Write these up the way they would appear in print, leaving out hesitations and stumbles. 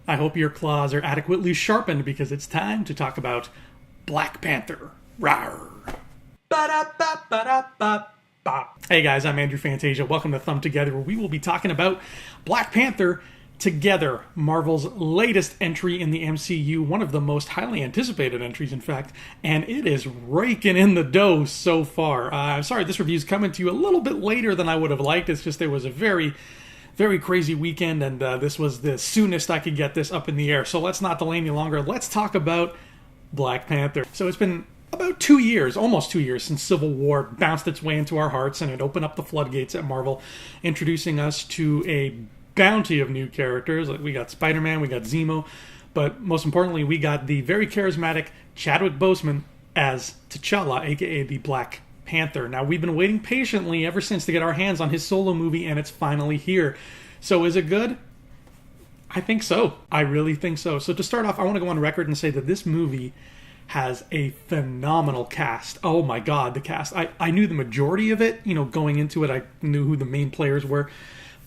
I hope your claws are adequately sharpened because it's time to talk about Black Panther. Rawr. Ba-da-ba-ba-da-ba-ba. Hey guys, I'm Andrew Fantasia. Welcome to Thumb Together, where we will be talking about Black Panther together, Marvel's latest entry in the MCU, one of the most highly anticipated entries, in fact, and it is raking in the dough so far. I'm sorry, this review is coming to you a little bit later than I would have liked. It's just there was a very crazy weekend, and this was the soonest I could get this up in the air. So let's not delay any longer. Let's talk about Black Panther. So it's been about 2 years, almost 2 years, since Civil War bounced its way into our hearts, and it opened up the floodgates at Marvel, introducing us to a bounty of new characters. Like, we got Spider-Man, we got Zemo, but most importantly, we got the very charismatic Chadwick Boseman as T'Challa, aka the Black Panther. Now, we've been waiting patiently ever since to get our hands on his solo movie, and it's finally here. So is it good? I think so. I really think so. So to start off, I want to go on record and say that this movie has a phenomenal cast. Oh my god, the cast. I knew the majority of it, going into it. I knew who the main players were.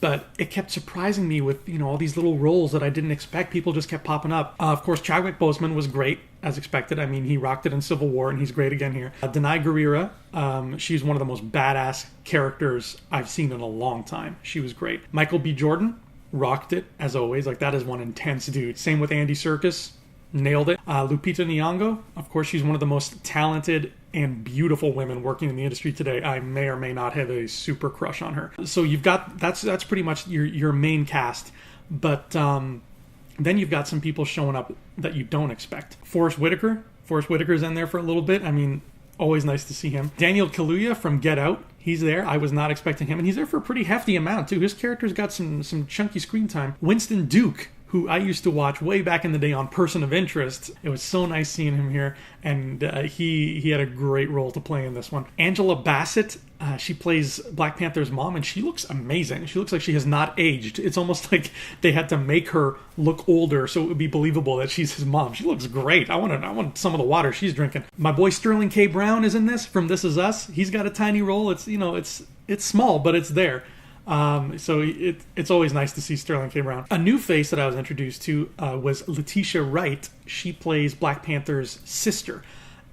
But it kept surprising me with, all these little roles that I didn't expect. People just kept popping up. Of course, Chadwick Boseman was great, as expected. I mean, he rocked it in Civil War, and he's great again here. Denai Guerrera, she's one of the most badass characters I've seen in a long time. She was great. Michael B. Jordan rocked it, as always. Like, that is one intense dude. Same with Andy Serkis. Nailed it. Lupita Nyong'o, of course, she's one of the most talented and beautiful women working in the industry today. I may or may not have a super crush on her. So you've got, that's pretty much your main cast. But then you've got some people showing up that you don't expect. Forrest Whitaker's in there for a little bit. I mean, always nice to see him. Daniel Kaluuya from Get Out, he's there. I was not expecting him, and he's there for a pretty hefty amount too. His character's got some chunky screen time. Winston Duke, who I used to watch way back in the day on Person of Interest. It was so nice seeing him here, and he had a great role to play in this one. Angela Bassett, she plays Black Panther's mom, and she looks amazing. She looks like she has not aged. It's almost like they had to make her look older so it would be believable that she's his mom. She looks great. I want some of the water she's drinking. My boy Sterling K. Brown is in this from This Is Us. He's got a tiny role. It's it's small, but it's there. So it's always nice to see Sterling K. Brown. A new face that I was introduced to was Letitia Wright. She plays Black Panther's sister.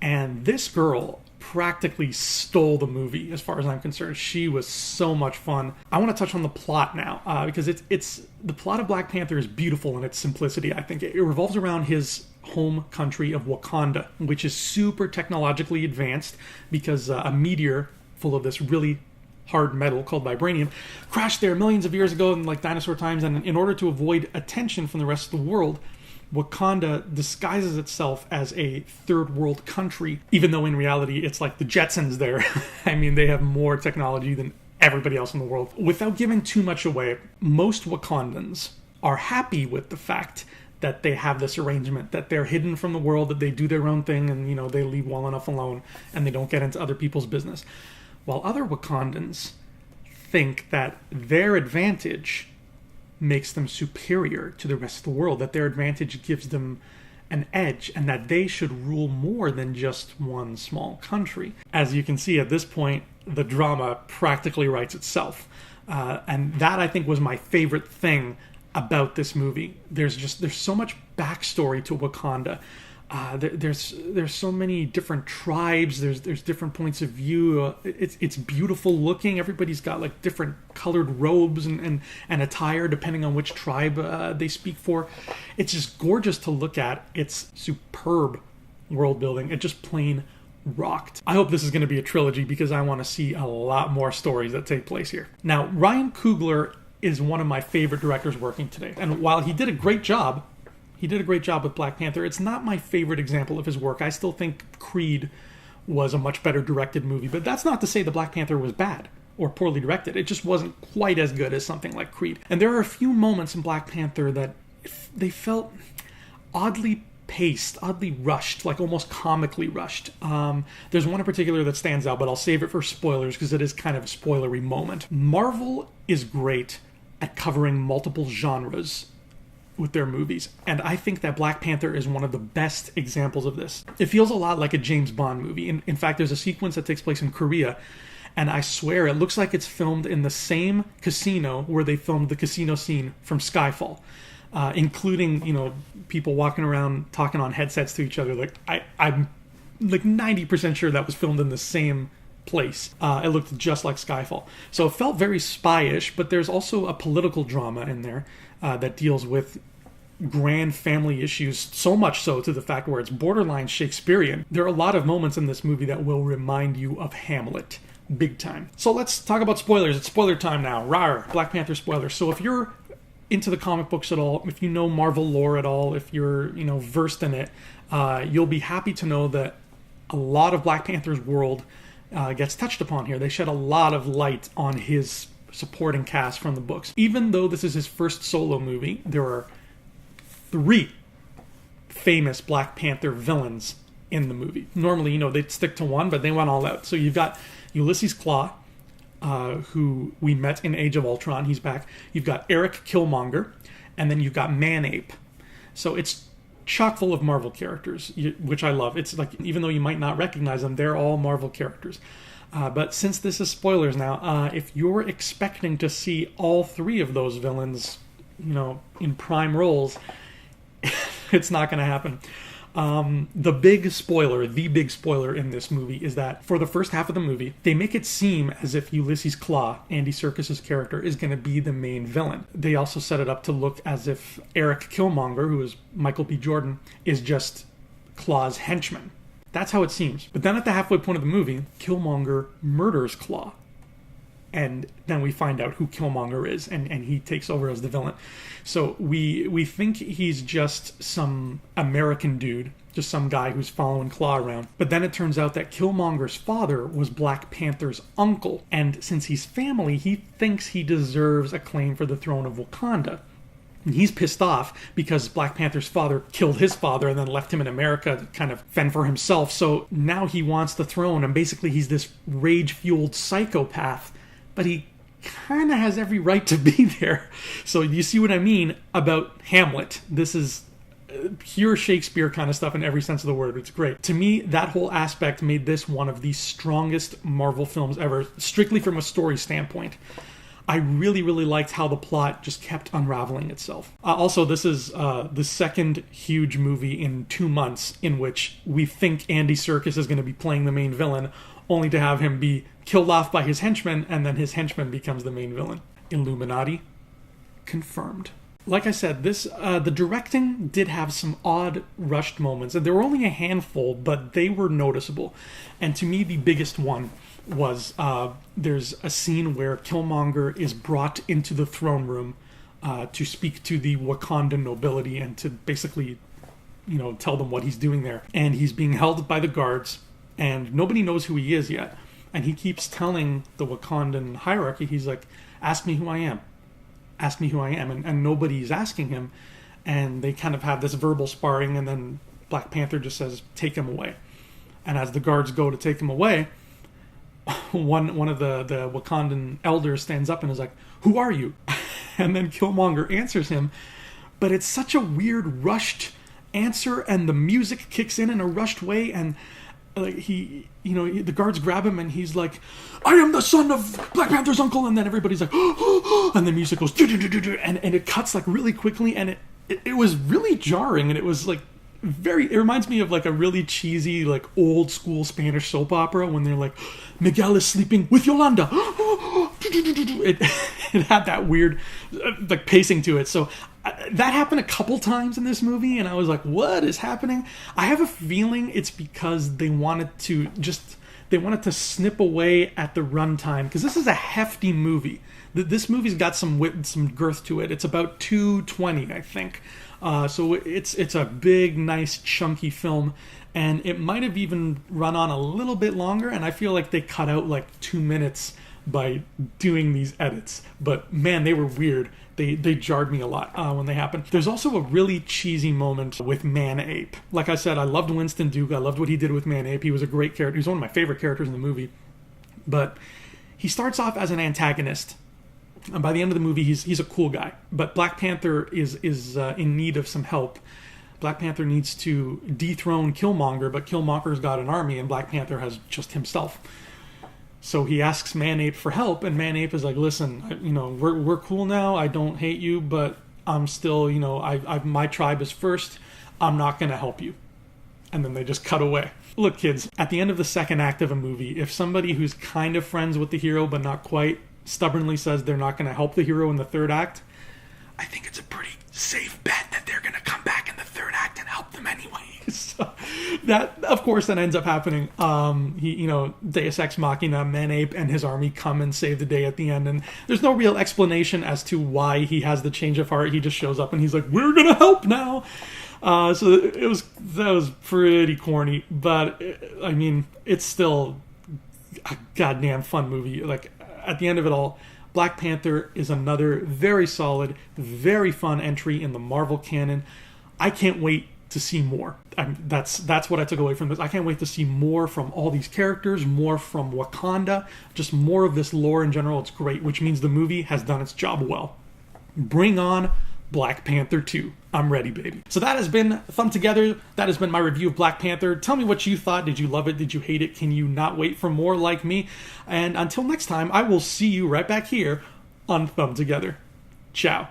And this girl practically stole the movie as far as I'm concerned. She was so much fun. I want to touch on the plot now because it's the plot of Black Panther is beautiful in its simplicity. I think it revolves around his home country of Wakanda, which is super technologically advanced because a meteor full of this really hard metal called vibranium crashed there millions of years ago in like dinosaur times, and in order to avoid attention from the rest of the world, Wakanda disguises itself as a third world country, even though in reality it's like the Jetsons there. I mean, they have more technology than everybody else in the world. Without giving too much away, most Wakandans are happy with the fact that they have this arrangement, that they're hidden from the world, that they do their own thing, and they leave well enough alone and they don't get into other people's business. While other Wakandans think that their advantage makes them superior to the rest of the world, that their advantage gives them an edge, and that they should rule more than just one small country. As you can see at this point, the drama practically writes itself. And that, I think, was my favorite thing about this movie. There's so much backstory to Wakanda. There's so many different tribes. There's different points of view. It's beautiful looking. Everybody's got like different colored robes and attire depending on which tribe they speak for. It's just gorgeous to look at. It's superb world building. It just plain rocked. I hope this is going to be a trilogy because I want to see a lot more stories that take place here. Now, Ryan Coogler is one of my favorite directors working today, and while he did a great job with Black Panther, it's not my favorite example of his work. I still think Creed was a much better directed movie, but that's not to say the Black Panther was bad or poorly directed. It just wasn't quite as good as something like Creed. And there are a few moments in Black Panther that they felt oddly paced, oddly rushed, like almost comically rushed. There's one in particular that stands out, but I'll save it for spoilers because it is kind of a spoilery moment. Marvel is great at covering multiple genres with their movies, and I think that Black Panther is one of the best examples of this. It feels a lot like a James Bond movie. In fact, there's a sequence that takes place in Korea, and I swear it looks like it's filmed in the same casino where they filmed the casino scene from Skyfall. including, people walking around talking on headsets to each other. Like, I'm like 90% sure that was filmed in the same place. It looked just like Skyfall. So it felt very spy-ish, but there's also a political drama in there that deals with grand family issues, so much so to the fact where it's borderline Shakespearean. There are a lot of moments in this movie that will remind you of Hamlet, big time. So let's talk about spoilers. It's spoiler time now. Rawr, Black Panther spoilers. So if you're into the comic books at all, if you know Marvel lore at all, if you're versed in it, you'll be happy to know that a lot of Black Panther's world gets touched upon here. They shed a lot of light on his supporting cast from the books. Even though this is his first solo movie, there are 3 famous Black Panther villains in the movie. Normally, they'd stick to one, but they went all out. So you've got Ulysses Klaue, who we met in Age of Ultron. He's back. You've got Eric Killmonger, and then you've got Man-Ape. So it's chock full of Marvel characters, which I love. It's like, even though you might not recognize them, they're all Marvel characters. But since this is spoilers now, if you're expecting to see all 3 of those villains, in prime roles, it's not going to happen. The big spoiler in this movie is that for the first half of the movie, they make it seem as if Ulysses Klaue, Andy Serkis's character, is going to be the main villain. They also set it up to look as if Eric Killmonger, who is Michael B. Jordan, is just Klaue's henchman. That's how it seems. But then at the halfway point of the movie, Killmonger murders Klaue. And then we find out who Killmonger is, and he takes over as the villain. So we think he's just some American dude, just some guy who's following Klaue around. But then it turns out that Killmonger's father was Black Panther's uncle. And since he's family, he thinks he deserves a claim for the throne of Wakanda. And he's pissed off because Black Panther's father killed his father and then left him in America to kind of fend for himself. So now he wants the throne, and basically he's this rage-fueled psychopath. But he kind of has every right to be there. So you see what I mean about Hamlet. This is pure Shakespeare kind of stuff in every sense of the word. It's great. To me, that whole aspect made this one of the strongest Marvel films ever, strictly from a story standpoint. I really, really liked how the plot just kept unraveling itself. Also, this is the second huge movie in 2 months in which we think Andy Serkis is going to be playing the main villain, only to have him be killed off by his henchman, and then his henchman becomes the main villain. Illuminati confirmed. Like I said, the directing did have some odd rushed moments, and there were only a handful, but they were noticeable. And to me, the biggest one was there's a scene where Killmonger is brought into the throne room to speak to the Wakandan nobility and to basically, tell them what he's doing there. And he's being held by the guards, and nobody knows who he is yet. And he keeps telling the Wakandan hierarchy, he's like, ask me who I am. Ask me who I am. And nobody's asking him. And they kind of have this verbal sparring, and then Black Panther just says, take him away. And as the guards go to take him away, one of the Wakandan elders stands up and is like, who are you? And then Killmonger answers him. But it's such a weird, rushed answer, and the music kicks in a rushed way, and the guards grab him, and he's like, I am the son of Black Panther's uncle, and then everybody's like, and the music goes, and it cuts like really quickly, and it was really jarring, and it was like it reminds me of like a really cheesy, like old school Spanish soap opera when they're like, Miguel is sleeping with Yolanda. It had that weird like pacing to it. So that happened a couple times in this movie, and I was like, what is happening? I have a feeling it's because they wanted to snip away at the runtime, because this is a hefty movie. This movie's got some girth to it. It's about 2:20, I think. So it's a big, nice, chunky film, and it might have even run on a little bit longer, and I feel like they cut out like 2 minutes by doing these edits. But man, they were weird. They jarred me a lot when they happened. There's also a really cheesy moment with Man-Ape. Like I said, I loved Winston Duke. I loved what he did with Man-Ape. He was a great character. He's one of my favorite characters in the movie. But he starts off as an antagonist. And by the end of the movie, he's a cool guy. But Black Panther is in need of some help. Black Panther needs to dethrone Killmonger, but Killmonger's got an army, and Black Panther has just himself. So he asks Man-Ape for help, and Man-Ape is like, listen, we're cool now. I don't hate you, but I'm still, my tribe is first. I'm not going to help you. And then they just cut away. Look, kids, at the end of the second act of a movie, if somebody who's kind of friends with the hero but not quite stubbornly says they're not going to help the hero in the third act, I think it's a pretty safe bet that they're going to come back in the third act and help them anyway. So that, of course, that ends up happening. Deus Ex Machina, Manape and his army come and save the day at the end, and there's no real explanation as to why he has the change of heart. He just shows up and he's like, "We're gonna help now." So that was pretty corny, but I mean, it's still a goddamn fun movie. Like, at the end of it all, Black Panther is another very solid, very fun entry in the Marvel canon. I can't wait to see more. That's what I took away from this. I can't wait to see more from all these characters, more from Wakanda, just more of this lore in general. It's great, which means the movie has done its job well. Bring on Black Panther 2. I'm ready, baby. So that has been Thumb Together. That has been my review of Black Panther. Tell me what you thought. Did you love it? Did you hate it? Can you not wait for more like me? And until next time, I will see you right back here on Thumb Together. Ciao.